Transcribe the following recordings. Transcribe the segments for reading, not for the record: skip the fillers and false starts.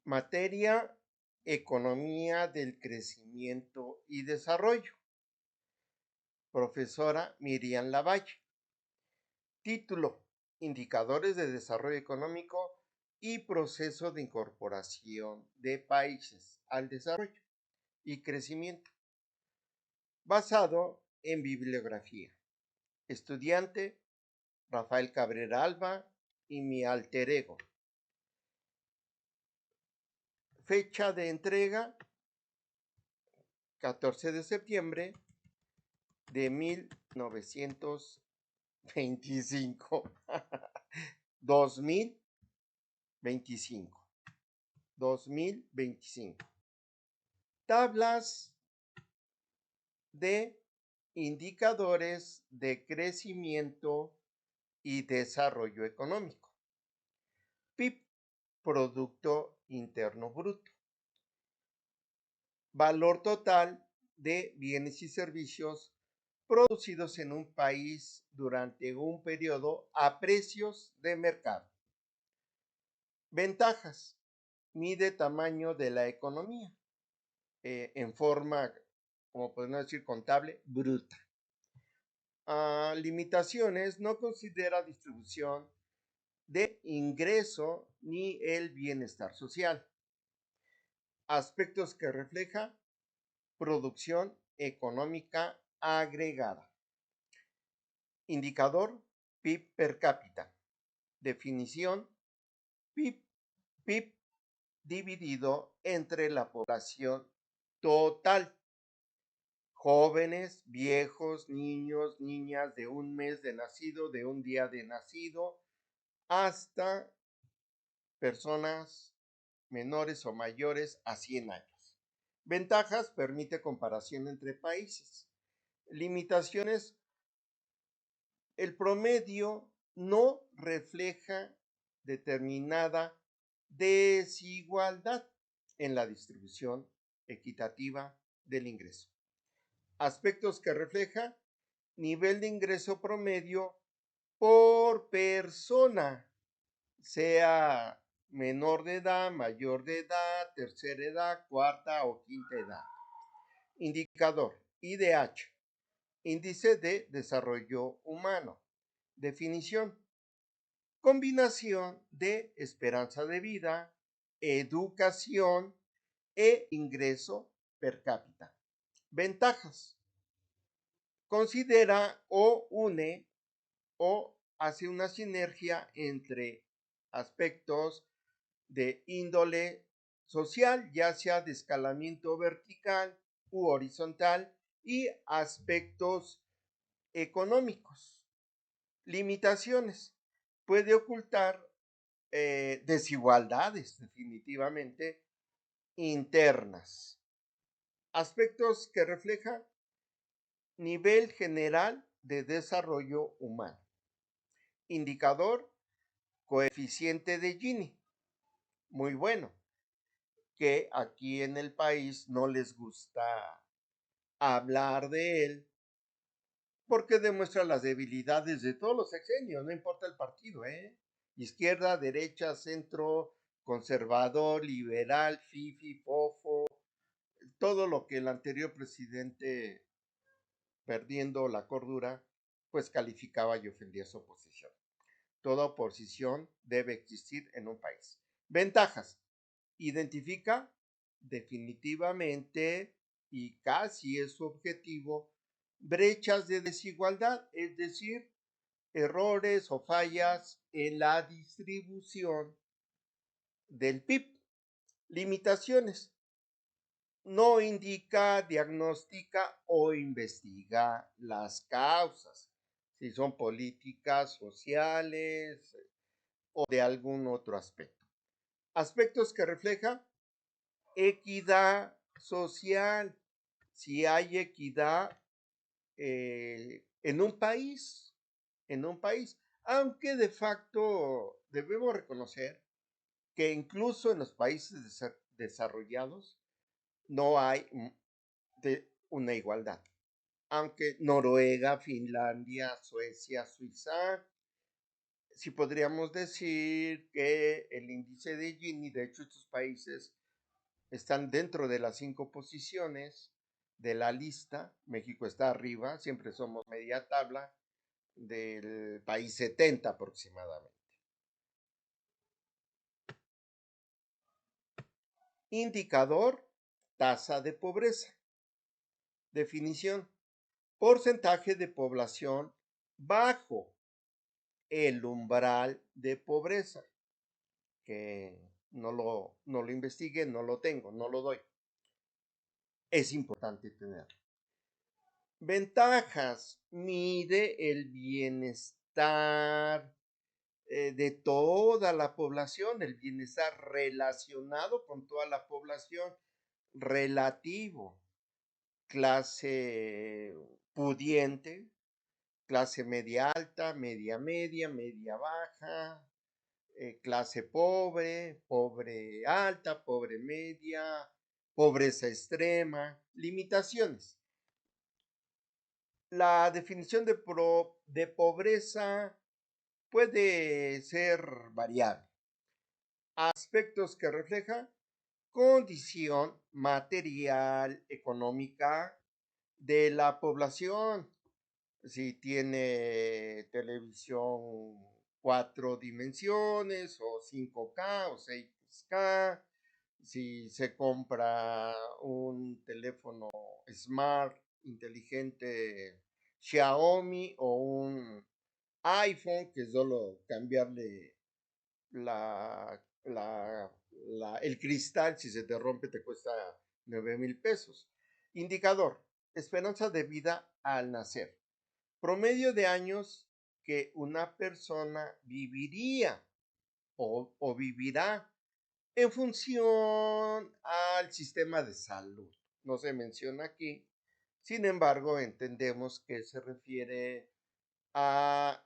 Materia: Economía del Crecimiento y Desarrollo. Profesora Miriam Lavalle. Título: Indicadores de Desarrollo Económico y Proceso de Incorporación de Países al Desarrollo y Crecimiento. Basado en bibliografía. Estudiante: Rafael Cabrera Alba y mi alter ego. Fecha de entrega: 14 de septiembre de 1925. 2025. 2025. Tablas de indicadores de crecimiento y desarrollo económico. PIB, Producto Interno Bruto. Valor total de bienes y servicios producidos en un país durante un periodo a precios de mercado. Ventajas: mide tamaño de la economía en forma, como podemos decir, contable bruta. Limitaciones: no considera distribución de ingreso ni el bienestar social. Aspectos que refleja: producción económica agregada. Indicador: PIB per cápita. Definición: PIB dividido entre la población total. Jóvenes, viejos, niños, niñas de un mes de nacido, de un día de nacido, hasta personas menores o mayores a 100 años. Ventajas: permite comparación entre países. Limitaciones: el promedio no refleja determinada desigualdad en la distribución equitativa del ingreso. Aspectos que refleja: nivel de ingreso promedio por persona, sea menor de edad, mayor de edad, tercera edad, cuarta o quinta edad. Indicador: IDH, Índice de Desarrollo Humano. Definición: combinación de esperanza de vida, educación e ingreso per cápita. Ventajas: considera o une o hace una sinergia entre aspectos de índole social, ya sea de escalamiento vertical u horizontal, y aspectos económicos. Limitaciones: puede ocultar desigualdades definitivamente internas. Aspectos que reflejan: nivel general de desarrollo humano. Indicador: coeficiente de Gini. Muy bueno, que aquí en el país no les gusta hablar de él porque demuestra las debilidades de todos los sexenios, no importa el partido, izquierda, derecha, centro, conservador, liberal, fifi, fofo, todo lo que el anterior presidente, perdiendo la cordura, pues calificaba y ofendía a su oposición. Toda oposición debe existir en un país. Ventajas: identifica definitivamente, y casi es su objetivo, brechas de desigualdad, es decir, errores o fallas en la distribución del PIB. Limitaciones: no indica, diagnostica o investiga las causas, si son políticas, sociales o de algún otro aspecto. Aspectos que refleja: equidad social, si hay equidad en un país, aunque de facto debemos reconocer que incluso en los países desarrollados no hay una igualdad, aunque Noruega, Finlandia, Suecia, Suiza sí podríamos decir que el índice de Gini, de hecho estos países están dentro de las 5 posiciones de la lista. México está arriba, siempre somos media tabla del país 70 aproximadamente. Indicador, tasa de pobreza. Definición, porcentaje de población bajo el umbral de pobreza, que no lo investigué, no lo tengo, no lo doy. Es importante tenerlo. Ventajas, mide el bienestar de toda la población, el bienestar relacionado con toda la población, relativo, clase pudiente, clase media alta, media media, media baja, clase pobre, pobre alta, pobre media, pobreza extrema, limitaciones. La definición de pobreza puede ser variable. Aspectos que refleja condición material, económica de la población. Si tiene televisión 4 dimensiones o 5K o 6K, si se compra un teléfono smart, inteligente, Xiaomi o un iPhone, que es solo cambiarle la, la, el cristal, si se te rompe te cuesta 9,000 pesos. Indicador, esperanza de vida al nacer. Promedio de años que una persona viviría o vivirá en función al sistema de salud. No se menciona aquí. Sin embargo, entendemos que se refiere a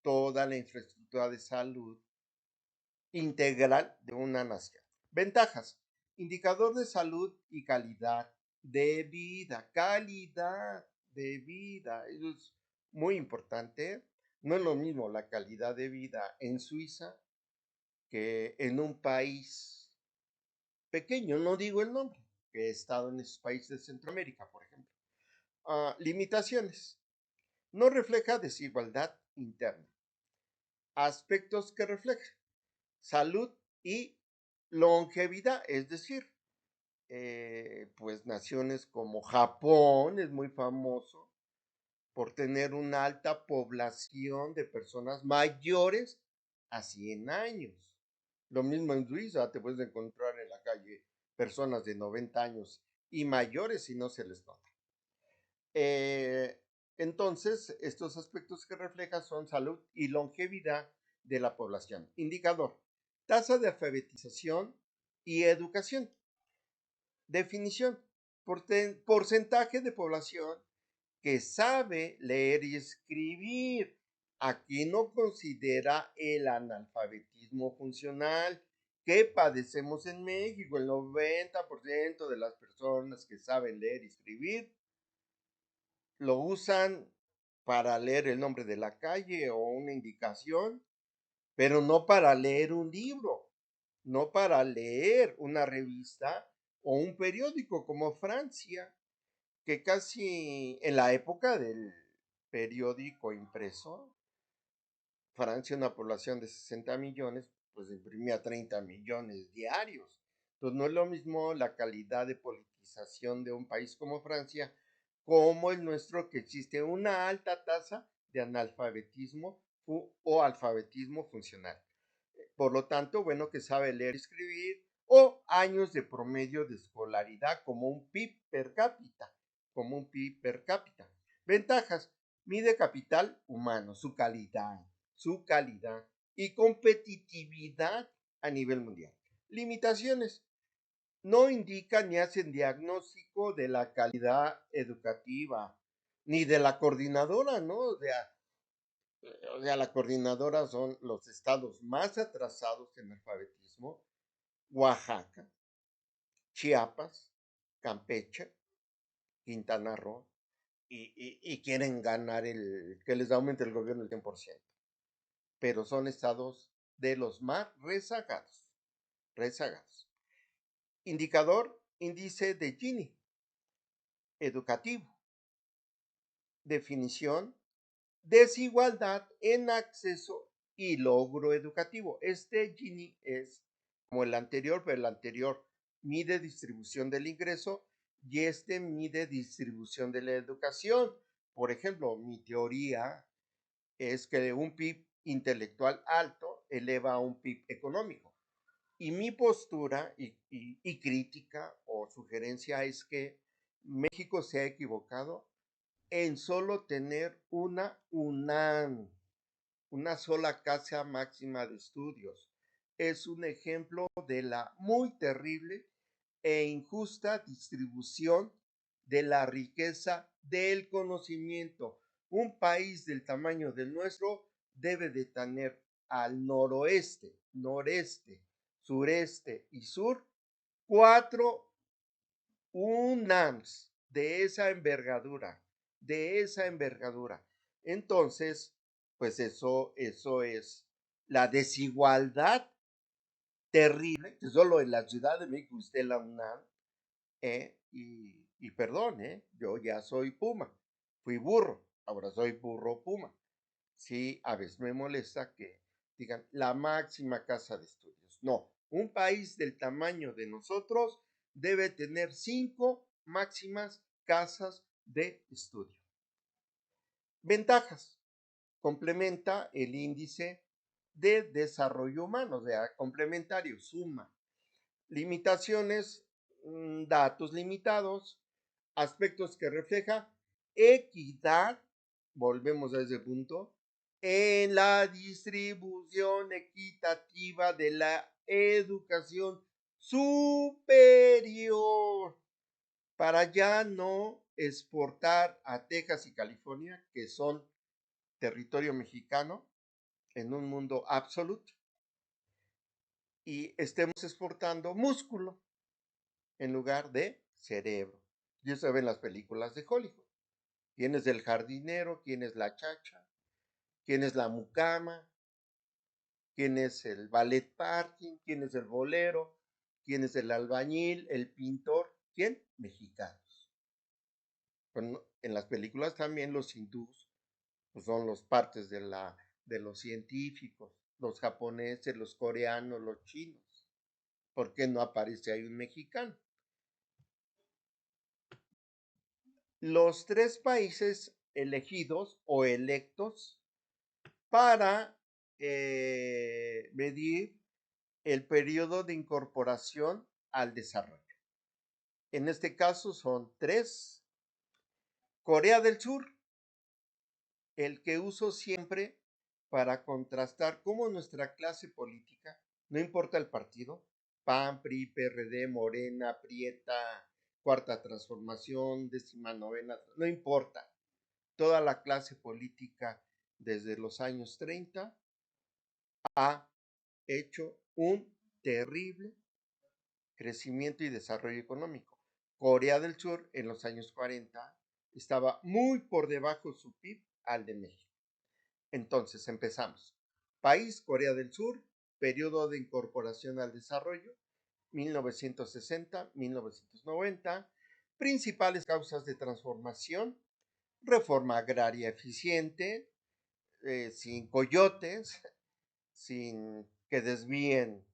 toda la infraestructura de salud integral de una nación. Ventajas. Indicador de salud y calidad de vida. Calidad de vida. Eso es muy importante. No es lo mismo la calidad de vida en Suiza que en un país pequeño, no digo el nombre, que he estado en esos países de Centroamérica, por ejemplo. Limitaciones. No refleja desigualdad interna. Aspectos que refleja salud y longevidad, es decir, pues naciones como Japón es muy famoso por tener una alta población de personas mayores a 100 años. Lo mismo en Suiza, te puedes encontrar en la calle personas de 90 años y mayores y no se les nota. Eh, entonces, estos aspectos que refleja son salud y longevidad de la población. Indicador, tasa de alfabetización y educación. Definición, porcentaje de población que sabe leer y escribir. Aquí no considera el analfabetismo funcional que padecemos en México. El 90% de las personas que saben leer y escribir lo usan para leer el nombre de la calle o una indicación, pero no para leer un libro, no para leer una revista o un periódico como Francia, que casi en la época del periódico impreso, Francia, una población de 60 millones, pues imprimía 30 millones diarios. Entonces no es lo mismo la calidad de politización de un país como Francia como el nuestro, que existe una alta tasa de analfabetismo o alfabetismo funcional. Por lo tanto, bueno, que sabe leer y escribir, o años de promedio de escolaridad como un PIB per cápita, como un PIB per cápita. Ventajas, mide capital humano, su calidad y competitividad a nivel mundial. Limitaciones, no indican ni hacen diagnóstico de la calidad educativa, ni de la coordinadora, ¿no? O sea, la coordinadora son los estados más atrasados en alfabetismo: Oaxaca, Chiapas, Campeche, Quintana Roo, y quieren ganar que les aumente el gobierno el 100%. pero son estados de los más rezagados. Indicador, índice de Gini, educativo. Definición, desigualdad en acceso y logro educativo. Este Gini es como el anterior, pero el anterior mide distribución del ingreso y este mide distribución de la educación. Por ejemplo, mi teoría es que un PIB intelectual alto eleva a un PIB económico. Y mi postura y crítica o sugerencia es que México se ha equivocado en solo tener una UNAM, una sola casa máxima de estudios. Es un ejemplo de la muy terrible e injusta distribución de la riqueza del conocimiento. Un país del tamaño del nuestro debe de tener al noroeste, noreste, sureste y sur 4 UNAMs de esa envergadura, Entonces, pues eso es la desigualdad terrible, que solo en la Ciudad de México usted la UNAM, y perdón, yo ya soy Puma, fui burro, ahora soy burro Puma. Sí, a veces me molesta que digan la máxima casa de estudios. No, un país del tamaño de nosotros debe tener 5 máximas casas de estudio. Ventajas. Complementa el índice de desarrollo humano, o sea, complementario, suma. Limitaciones, datos limitados, aspectos que refleja equidad, volvemos a ese punto, en la distribución equitativa de la educación superior, para ya no exportar a Texas y California, que son territorio mexicano, en un mundo absoluto, y estemos exportando músculo en lugar de cerebro. Y eso se ve en las películas de Hollywood. ¿Quién es el jardinero? ¿Quién es la chacha? ¿Quién es la mucama? ¿Quién es el ballet parking? ¿Quién es el bolero? ¿Quién es el albañil? ¿El pintor? ¿Quién? Mexicanos. Bueno, en las películas también los hindús pues son los partes de los científicos, los japoneses, los coreanos, los chinos. ¿Por qué no aparece ahí un mexicano? Los 3 países elegidos o electos para medir el periodo de incorporación al desarrollo. En este caso son 3. Corea del Sur, el que uso siempre para contrastar cómo nuestra clase política, no importa el partido, PAN, PRI, PRD, Morena, Prieta, Cuarta Transformación, 19ª, no importa, toda la clase política desde los años 30 ha hecho un terrible crecimiento y desarrollo económico. Corea del Sur en los años 40 estaba muy por debajo su PIB al de México. Entonces empezamos. País Corea del Sur, periodo de incorporación al desarrollo, 1960-1990, principales causas de transformación, reforma agraria eficiente, sin coyotes, sin que desvíen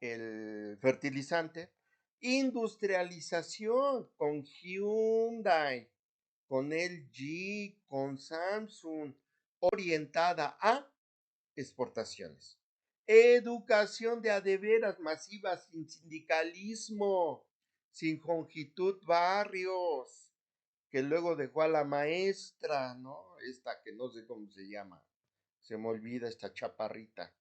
el fertilizante, industrialización con Hyundai, con LG, con Samsung, orientada a exportaciones. Educación de adeveras masiva, sin sindicalismo, sin Jongitud Barrios, que luego dejó a la maestra, ¿no? Esta que no sé cómo se llama, se me olvida esta chaparrita.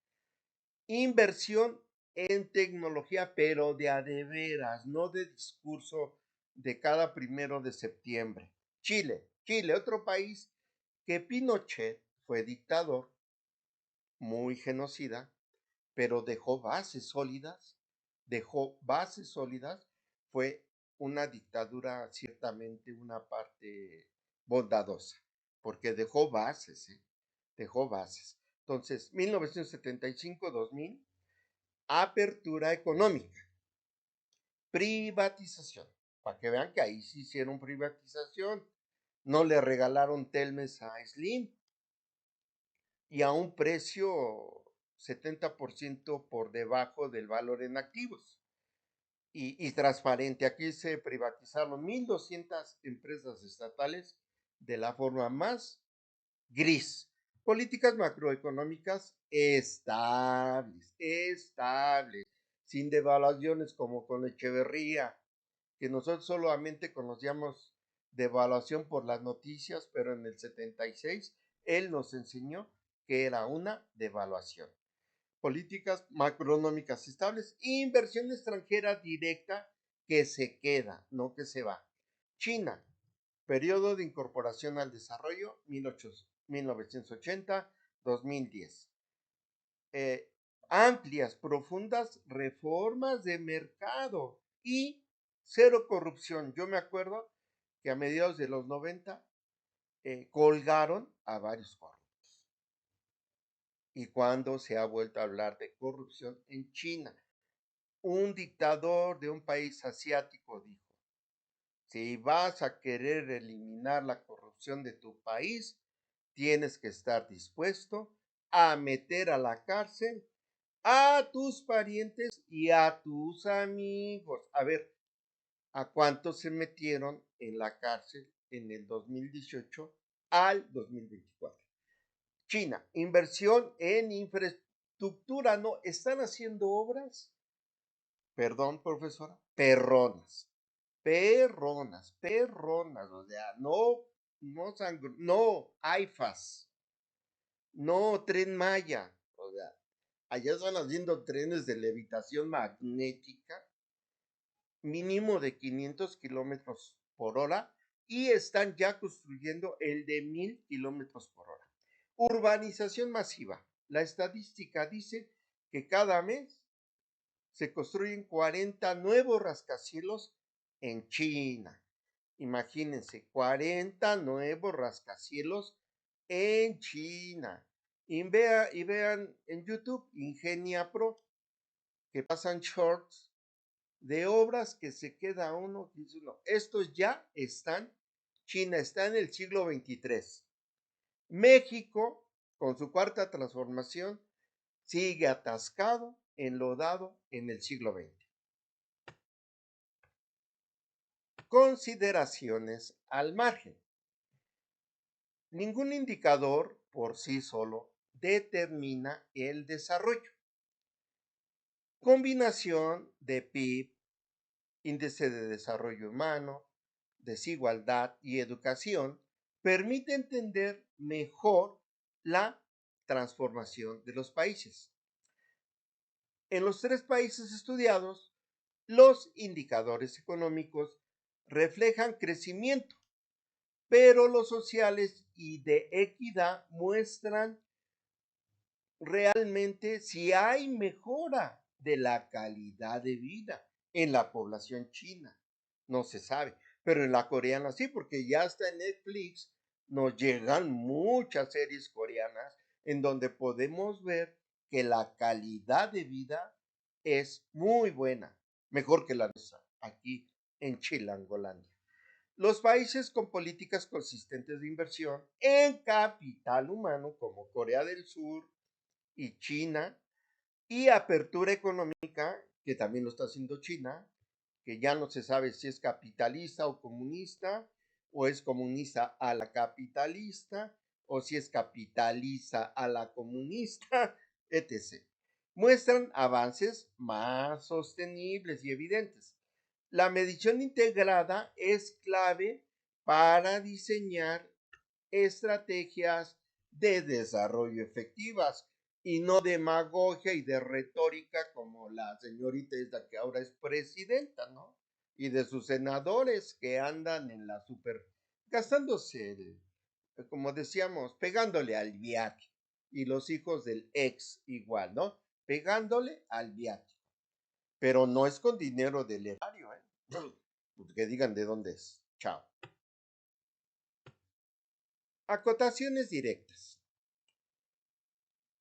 Inversión en tecnología, pero de adeveras, no de discurso de cada 1 de septiembre. Chile, otro país que Pinochet fue dictador, muy genocida, pero dejó bases sólidas, fue una dictadura ciertamente una parte bondadosa, porque dejó bases, dejó bases. Entonces, 1975-2000, apertura económica, privatización. Para que vean que ahí sí hicieron privatización. No le regalaron Telmes a Slim y a un precio 70% por debajo del valor en activos. Y transparente. Aquí se privatizaron 1,200 empresas estatales de la forma más gris. Políticas macroeconómicas estables, sin devaluaciones como con Echeverría, que nosotros solamente conocíamos devaluación por las noticias, pero en el 76 él nos enseñó que era una devaluación. Políticas macroeconómicas estables, inversión extranjera directa que se queda, no que se va. China, periodo de incorporación al desarrollo, 1980-2010. Amplias, profundas reformas de mercado y cero corrupción. Yo me acuerdo que a mediados de los 90 colgaron a varios corruptos. ¿Y cuando se ha vuelto a hablar de corrupción en China? Un dictador de un país asiático dijo: si vas a querer eliminar la corrupción de tu país, tienes que estar dispuesto a meter a la cárcel a tus parientes y a tus amigos. A ver, ¿a cuántos se metieron en la cárcel en el 2018 al 2024? China, inversión en infraestructura, ¿no? Están haciendo obras, perdón, profesora, perronas, o sea, no AIFAS, no Tren Maya, o sea, allá están haciendo trenes de levitación magnética, mínimo de 500 kilómetros por hora, y están ya construyendo el de 1,000 kilómetros por hora. Urbanización masiva. La estadística dice que cada mes se construyen 40 nuevos rascacielos en China. Imagínense, 40 nuevos rascacielos en China. Y vean en YouTube, Ingenia Pro, que pasan shorts de obras que se queda uno, dice uno, estos ya están, China está en el siglo XXIII. México, con su cuarta transformación, sigue atascado, enlodado en el siglo XX. Consideraciones al margen. Ningún indicador por sí solo determina el desarrollo. Combinación de PIB, índice de desarrollo humano, desigualdad y educación permite entender mejor la transformación de los países. En los 3 países estudiados, los indicadores económicos reflejan crecimiento, pero los sociales y de equidad muestran realmente si hay mejora de la calidad de vida en la población china. No se sabe, pero en la coreana sí, porque ya está en Netflix, nos llegan muchas series coreanas en donde podemos ver que la calidad de vida es muy buena, mejor que la nuestra aquí en Chilangolandia. Los países con políticas consistentes de inversión en capital humano, como Corea del Sur y China, y apertura económica, que también lo está haciendo China, que ya no se sabe si es capitalista o comunista, o es comunista a la capitalista, o si es capitalista a la comunista, etc. Muestran avances más sostenibles y evidentes. La medición integrada es clave para diseñar estrategias de desarrollo efectivas y no demagogia y de retórica como la señorita esta que ahora es presidenta, ¿no? Y de sus senadores que andan en la super, gastándose, como decíamos, pegándole al viaje. Y los hijos del ex igual, ¿no? Pegándole al viaje. Pero no es con dinero del erario, ¿eh? Que digan de dónde es. Chao. Acotaciones directas.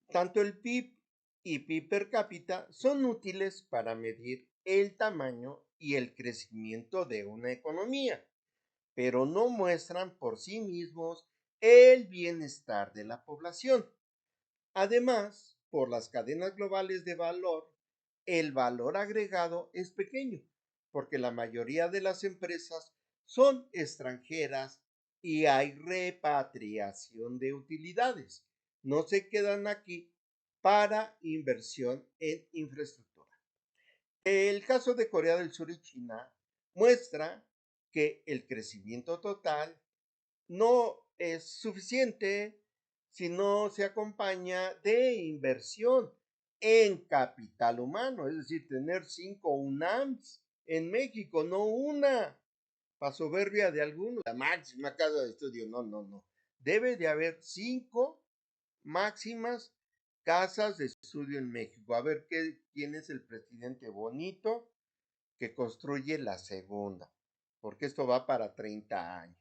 Tanto el PIB y PIB per cápita son útiles para medir el tamaño y el crecimiento de una economía, pero no muestran por sí mismos el bienestar de la población. Además, por las cadenas globales de valor, el valor agregado es pequeño, porque la mayoría de las empresas son extranjeras y hay repatriación de utilidades. No se quedan aquí para inversión en infraestructura. El caso de Corea del Sur y China muestra que el crecimiento total no es suficiente si no se acompaña de inversión en capital humano, es decir, tener 5 UNAMs en México, no una, para soberbia de algunos, la máxima casa de estudio, no, no, no. Debe de haber 5 máximas casas de estudio en México. A ver quién es el presidente bonito que construye la segunda, porque esto va para 30 años.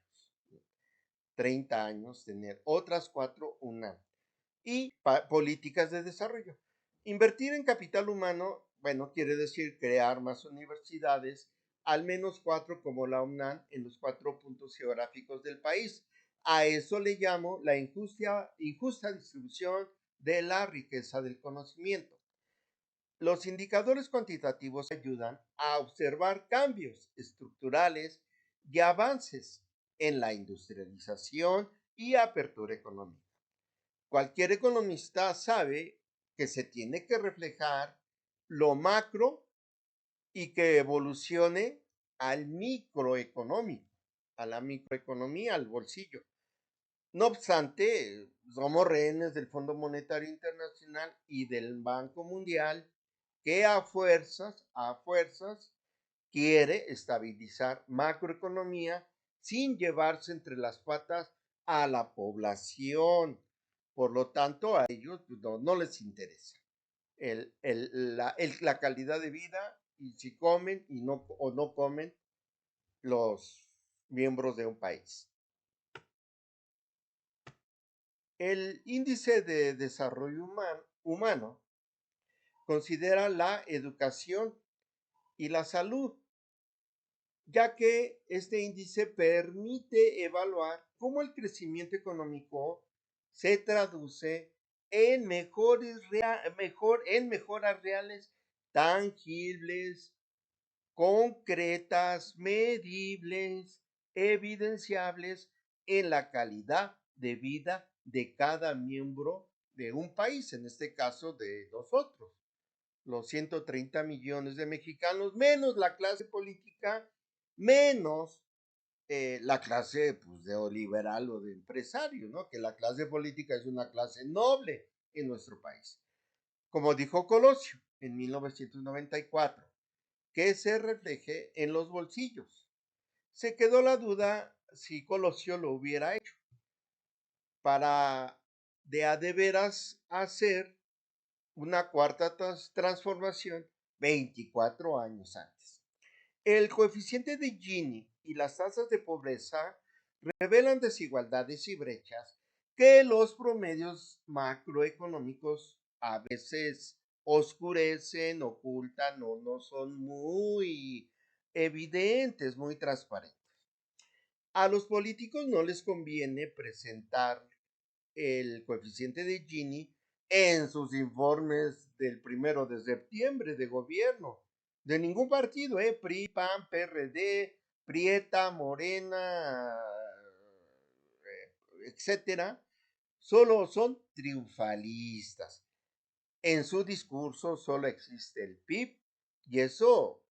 30 años tener otras 4 UNAM. Y políticas de desarrollo. Invertir en capital humano, bueno, quiere decir crear más universidades, al menos 4 como la UNAM en los 4 puntos geográficos del país. A eso le llamo la injusta distribución de la riqueza del conocimiento. Los indicadores cuantitativos ayudan a observar cambios estructurales y avances en la industrialización y apertura económica. Cualquier economista sabe que se tiene que reflejar lo macro y que evolucione al microeconómico, a la microeconomía, al bolsillo. No obstante, somos rehenes del Fondo Monetario Internacional y del Banco Mundial que a fuerzas quiere estabilizar macroeconomía sin llevarse entre las patas a la población. Por lo tanto, a ellos pues, no les interesa la calidad de vida y si comen y no, o no comen los miembros de un país. El índice de desarrollo humano considera la educación y la salud, ya que este índice permite evaluar cómo el crecimiento económico se traduce en mejoras reales, tangibles, concretas, medibles, evidenciables en la calidad de vida de cada miembro de un país, en este caso de nosotros, los 130 millones de mexicanos, menos la clase política, menos la clase pues, de liberal o de empresario, ¿no? Que la clase política es una clase noble en nuestro país. Como dijo Colosio en 1994, que se refleje en los bolsillos. Se quedó la duda si Colosio lo hubiera hecho para de veras hacer una cuarta transformación 24 años antes. El coeficiente de Gini y las tasas de pobreza revelan desigualdades y brechas que los promedios macroeconómicos a veces oscurecen, ocultan o no son muy evidentes, muy transparentes. A los políticos no les conviene presentar el coeficiente de Gini en sus informes del 1 de septiembre de gobierno, de ningún partido, PRI, PAN, PRD, Prieta, Morena, etcétera, solo son triunfalistas. En su discurso solo existe el PIB y eso,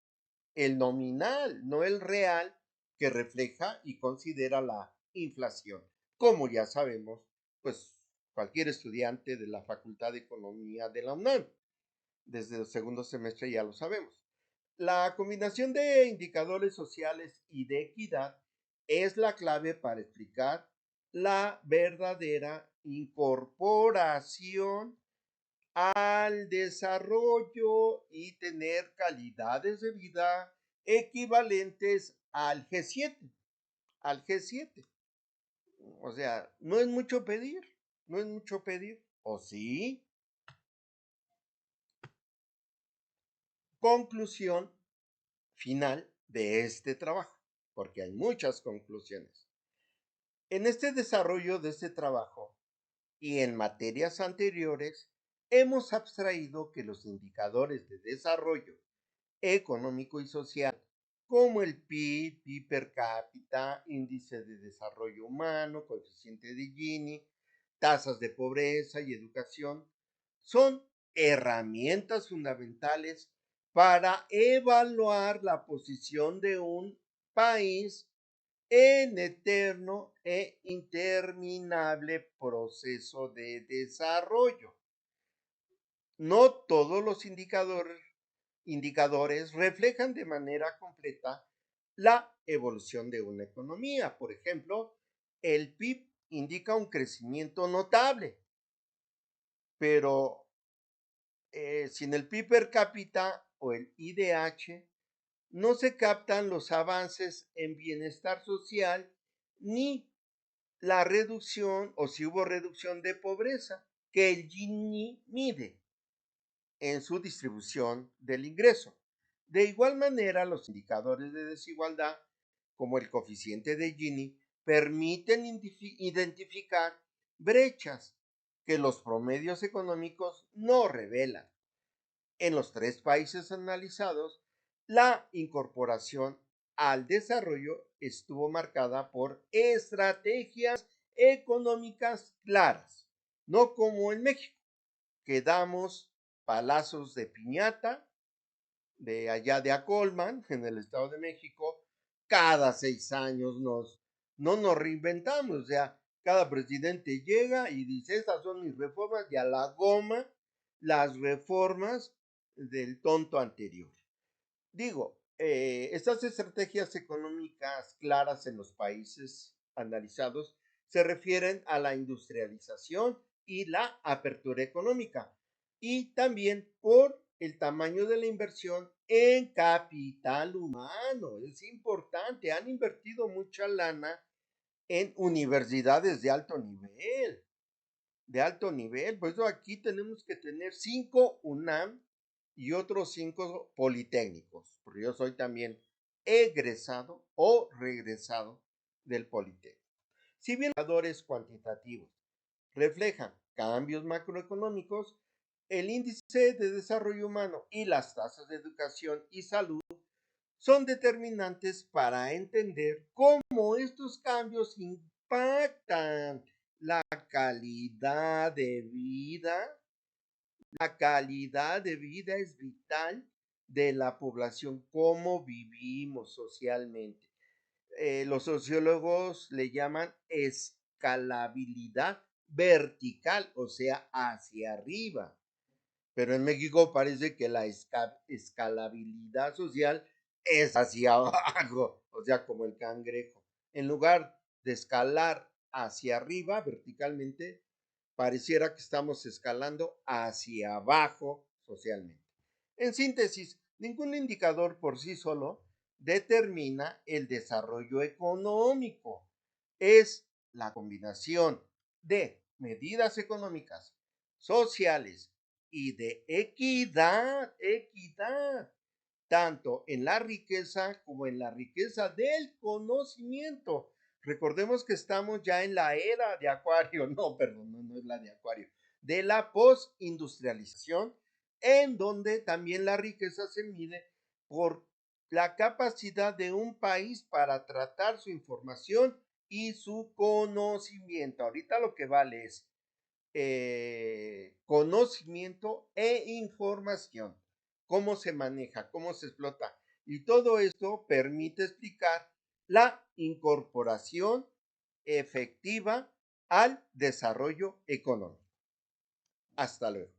el nominal, no el real, que refleja y considera la inflación. Como ya sabemos, pues cualquier estudiante de la Facultad de Economía de la UNAM, desde el segundo semestre ya lo sabemos. La combinación de indicadores sociales y de equidad es la clave para explicar la verdadera incorporación al desarrollo y tener calidades de vida equivalentes al G7. O sea, no es mucho pedir, no es mucho pedir, ¿o sí? conclusión final de este trabajo, porque hay muchas conclusiones. En este desarrollo de este trabajo y en materias anteriores, hemos abstraído que los indicadores de desarrollo económico y social, como el PIB, PIB per cápita, índice de desarrollo humano, coeficiente de Gini, tasas de pobreza y educación, son herramientas fundamentales para evaluar la posición de un país en eterno e interminable proceso de desarrollo. No todos los indicadores reflejan de manera completa la evolución de una economía. Por ejemplo, el PIB indica un crecimiento notable, pero sin el PIB per cápita o el IDH no se captan los avances en bienestar social ni la reducción o si hubo reducción de pobreza que el Gini mide en su distribución del ingreso. De igual manera, los indicadores de desigualdad, como el coeficiente de Gini, permiten identificar brechas que los promedios económicos no revelan. En los 3 países analizados, la incorporación al desarrollo estuvo marcada por estrategias económicas claras, no como en México, que damos palazos de piñata de allá de Acolman, en el Estado de México, cada 6 años no nos reinventamos, o sea, cada presidente llega y dice, estas son mis reformas, y a la goma las reformas del tonto anterior. Digo, estas estrategias económicas claras en los países analizados se refieren a la industrialización y la apertura económica, y también por el tamaño de la inversión en capital humano. Es importante, han invertido mucha lana en universidades de alto nivel. Por eso aquí tenemos que tener 5 UNAM y otros 5 politécnicos, porque yo soy también egresado o regresado del Politécnico. Si bien los indicadores cuantitativos reflejan cambios macroeconómicos, el índice de desarrollo humano y las tasas de educación y salud son determinantes para entender cómo estos cambios impactan la calidad de vida. La calidad de vida es vital de la población, cómo vivimos socialmente. Los sociólogos le llaman escalabilidad vertical, o sea, hacia arriba. Pero en México parece que la escalabilidad social es hacia abajo, o sea, como el cangrejo. En lugar de escalar hacia arriba verticalmente, pareciera que estamos escalando hacia abajo socialmente. En síntesis, ningún indicador por sí solo determina el desarrollo económico. Es la combinación de medidas económicas, sociales y de equidad, tanto en la riqueza como en la riqueza del conocimiento. Recordemos que estamos ya en la era de Acuario, no, perdón, no es la de Acuario, de la postindustrialización, en donde también la riqueza se mide por la capacidad de un país para tratar su información y su conocimiento. Ahorita lo que vale es conocimiento e información, cómo se maneja, cómo se explota. Y todo esto permite explicar la incorporación efectiva al desarrollo económico. Hasta luego.